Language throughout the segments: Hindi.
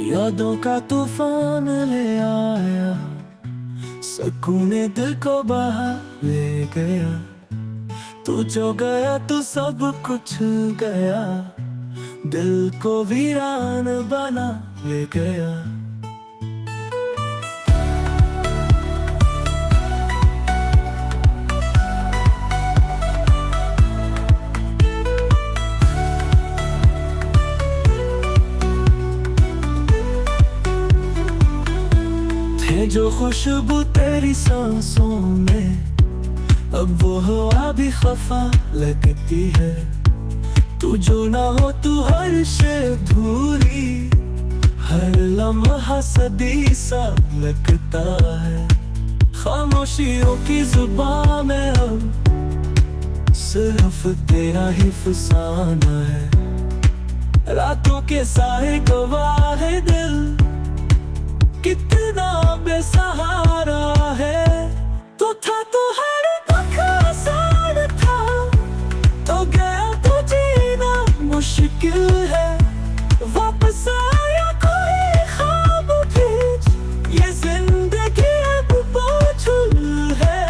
यादों का तूफान ले आया, सुकूने दिल को बहा ले गया। तू जो गया तो सब कुछ गया, दिल को वीरान बना ले गया। थे जो खुशबू तेरी सांसों में, अब वो हवा भी खफा लगती है। तू जो ना हो तू हर शे धूरी, हर लम्हा सदी सा लगता है। खामोशियों की जुबान में अब सिर्फ तेरा ही फसाना है। रातों के साए गवाह है दिल, कितना बेसहारा है। तो था तो हर दुख आसान था, तो गया तो जीना मुश्किल है। वापस आया कोई ख्वाब भीज, ये जिंदगी अब बोझिल है।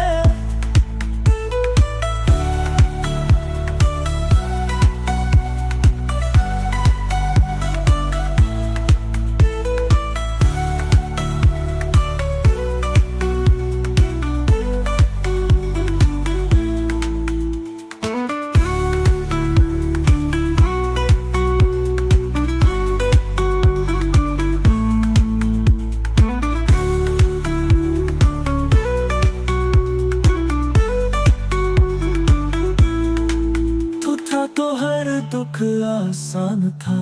तो हर दुख आसान था,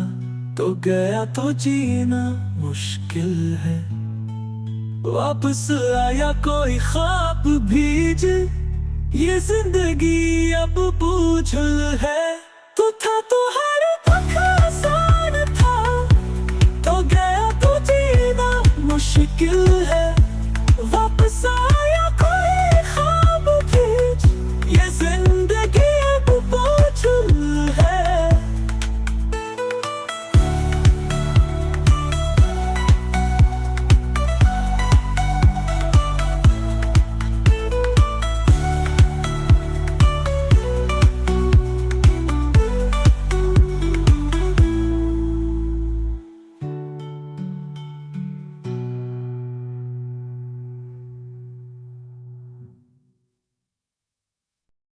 तो गया तो जीना मुश्किल है। वापस आया कोई ख्वाब भीज, ये जिंदगी अब बोझिल है। तो था तो हर